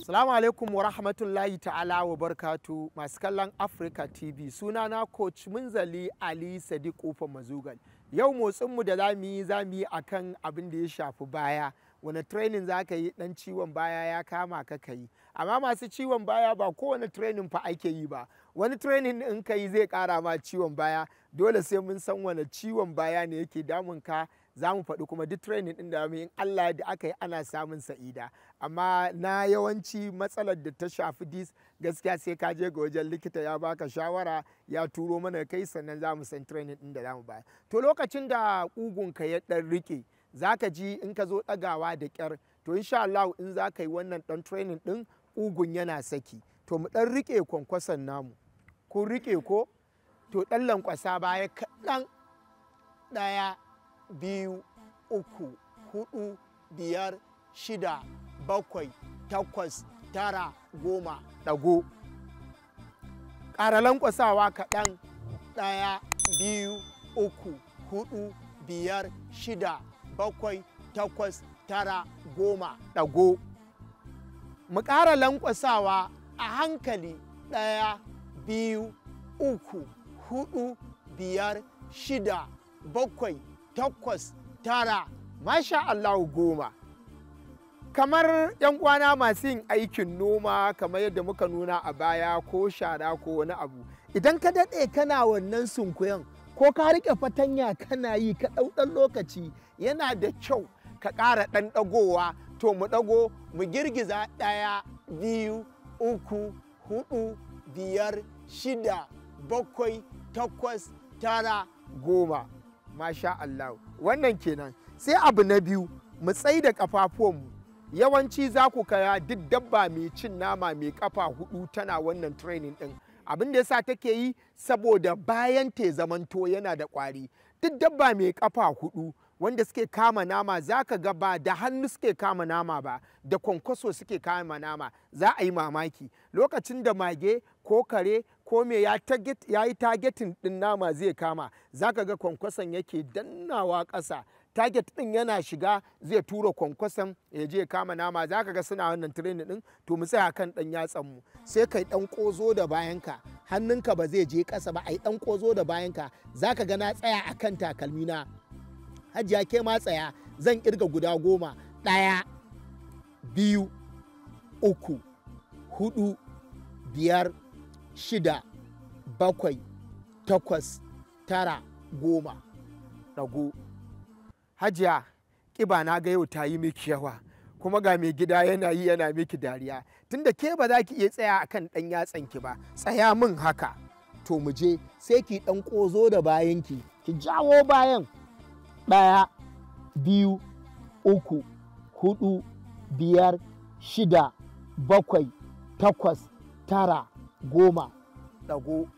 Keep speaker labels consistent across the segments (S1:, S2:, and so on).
S1: Assalamu alaikum wa rahmatullahi ta'ala wa barkatu masu kallon Africa TV. Sunana Coach Munzali Ali Sadiq Kofar Mazugal. Yau motsinmu da za mu yi akan abin da ya shafi baya. Wani training za ka yi dan ciwon baya ya kama ka yi. Amma masu ciwon baya ba kowane training fa ake yi ba. Wani training in ka yi zai kara ma ciwon baya. Dole sai mun san wani ciwon baya ne yake damun ka. Za mu faɗi kuma duk training ɗin da mu in Allah da aka yi ana samun sa'ida. Amma na yawanci matsalar da ta shafi dis gaskiya sai ka je ga wajen likita ya baka shawara ya turo mana kai sannan za mu san training ɗin da za mu bayar. To lokacin da ƙugunka ya ɗan riƙe za ka ji in ka zo ɗagawa da ƙyar. To insha Allah in za ka yi wannan ɗan training ɗin ƙugun yana saki. To mu ɗan riƙe kwankwason namu. Kun riƙe ko? To ɗan lankwasa baya kaɗan ɗaya. 2, 3, 4, 5, 6, 7, 8, 9, 10 ɗago. Ƙara lankwasawa kaɗan 1, 2, 3, 4, 5, 6, 7, 8, 9, 10 ɗago. Mu ƙara lankwasawa a hankali 1, 2, 3, 4, 5, 6, 7, 8, 9, masha Allah 10. Kamar yan uwana masu yin aikin noma kamar yadda muka nuna a baya ko shara ko wani abu, idan ka daɗe kana wannan sunkuyan ko ka riƙe fatanya kana yi ka ɗan lokaci, yana da kyau ka ƙara ɗan ɗagowa. To mu ɗago mu girgiza 1, 2, 3, 4, 5, 6, 7, 8, 9, 10. Masha Allah, wannan kenan. Sai abu na biyu, mu tsai da ƙafafuwanmu. Yawanci za ku kaya duk dabba mai cin nama mai ƙafa 4 tana wannan training ɗin. Abin da yasa take yi saboda bayan te zamanto yana da ƙwari. Duk dabba mai ƙafa 4 wanda suke kama nama za ka ga ba da hannu suke kama nama ba, da kwankwaso suke kama nama. Za a yi mamaki lokacin da mage ko kare ko me ya yi targeting ɗin nama zai kama, za ka ga kwankwason yake dannawa ƙasa. Target ɗin yana shiga zai tura kwankwason ya je kama nama. Za ka ga suna wannan training ɗin. To mu tsaya kan ɗan yatsanmu, sai kai ɗan ƙozo da bayanka, hannunka ba zai je ƙasa ba, ai ɗan ƙozo da bayanka. Za ka ga na tsaya a kan takalmina. Hajiya ke ma tsaya, zan kirga guda 10. 1, 2, 3, 4, 5, 6, 7, 8, 9, 10 ɗago. Hajiya ƙiba na ga yau ta yi miki yawa, kuma ga mai gida yana miki dariya. Tunda ke ba za ki iya tsaya akan ɗan yatsanki ba, tsaya min haka. To mu je sai ki ɗan ƙozo da bayanki, ki jawo bayan. 1, 2, 3, 4, 5, 6, 7, 8, 9, 10 ɗago.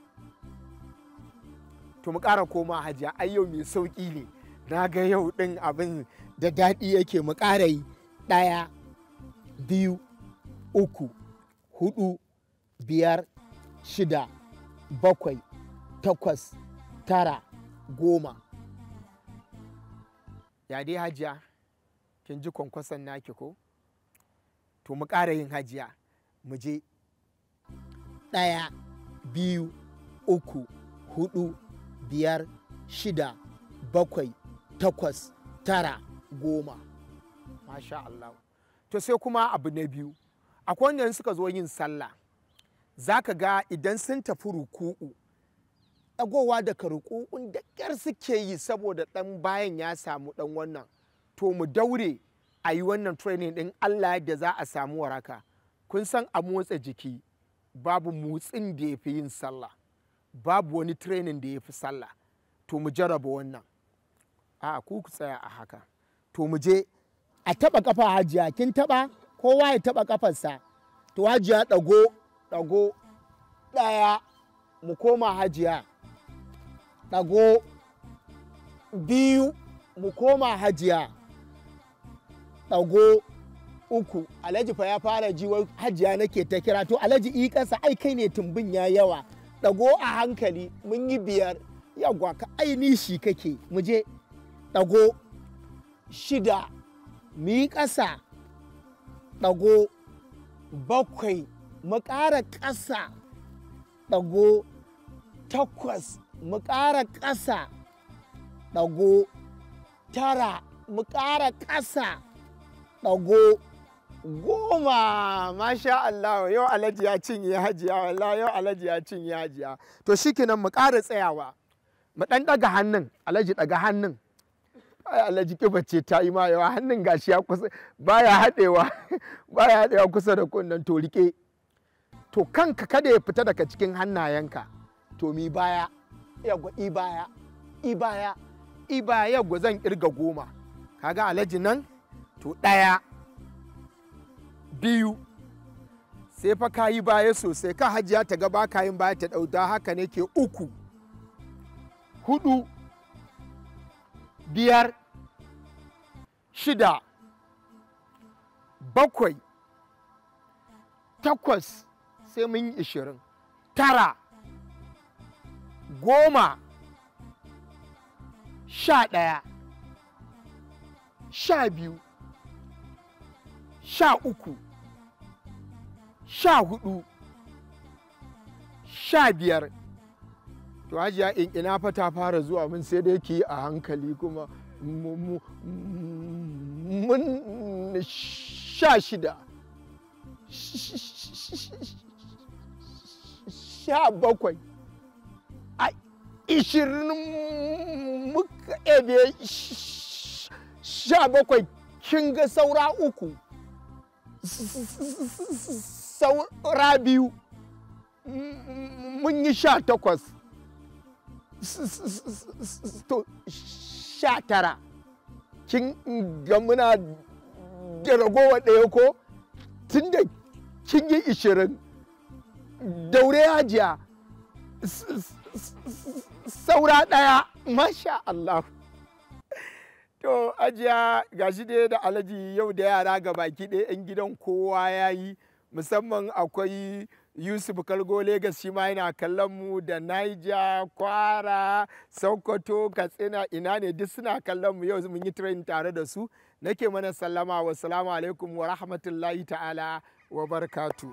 S1: To mu ƙara koma hajiya, ai yau mai sauƙi ne. Na ga yau ɗin abin da daɗi yake. Mu ƙara yi 1, 2, 3, 4, 5, 6, 7, 8, 9, 10. Ya dai hajiya, kin ji kwankwason naki ko? To mu ƙara yin hajiya, mu je 1, 2, 3, 4, 5, 6, 7, 8, 9, 10. Masha Allah. To sai kuma abu na biyu, akwai wanda suka zo yin sallah, za ka ga idan sun tafi ruku'u, ɗagowa daga ruku'un da ƙyar suke yi saboda ɗan bayan ya samu ɗan wannan. To mu daure a yi wannan training ɗin, Allah yadda za a samu waraka. Kun san a motsa jiki babu motsin da ya fi yin sallah, babu wani training da ya fi sallah. To mu jarraba wannan. A ku tsaya a haka. To mu je a taɓa ƙafa hajiya, kin taɓa? Kowa ya taɓa ƙafarsa. To hajiya ɗago. 1, mu koma hajiya. Ɗago. 2, mu koma hajiya. Ɗago. 3, Alhaji fa ya fara ji wai hajiya nake ta kira. To Alhaji i ƙasa, ai kai ne tumbin ya yawa. Ɗago a hankali, mun yi 5. Yawwa ka aini shi kake. Mu je. Ɗago. 6, mu yi ƙasa. Ɗago. 7 mu ƙara ƙasa ɗago 8 mu ƙara ƙasa ɗago 9 mu ƙara ƙasa ɗago 10. Masha Allah, yau Alhaji ya cinye hajiya, wallahi yau Alhaji ya cinye hajiya. To shikenan mu ƙara tsayawa, mu ɗan ɗaga hannun, Alhaji ɗaga hannun. Ai Alhaji kiba ce ta yi ma yawa, hannun gashi ya kusa baya haɗewa baya haɗewa kusa da kunnen, to rike. To kanka kada ya fita daga cikin hannayenka. To mi baya, yagwa i baya, i baya, i baya, yagwa zan kirga 10. Kaga Alhaji nan, to 1, 2, sai fa ka yi baya sosai, ka hajiya ta ga ba ka yin baya ta ɗauta, haka ne ke 3, 4, 5, 6, 7, 8, sai mun yi 20, 9, 10, 11, 12, 13, 14, 15. To hajiya ina fa ta fara zuwa mun, sai dai ki a hankali kuma. Mun 16, 17, 20 muka ebe 17, kin ga saura 3, saura 2, mun yi 18, to 19, kin ga muna da ragowa 1 ko, tunda kin yi 20, daure hajiya saura 1. Masha Allah. To hajiya gashi dai da Alhaji yau da yara ga baki ɗaya 'yan gidan kowa ya yi, musamman akwai Yusuf Kalgo Legas, shi ma yana kallon mu, da Niger, Kwara, Sokoto, Katsina, ina ne duk suna kallon mu. Yau mun yi training tare da su. Nake mana sallama, wassalamu alaikum wa rahmatullahi ta'ala wa barakatuh.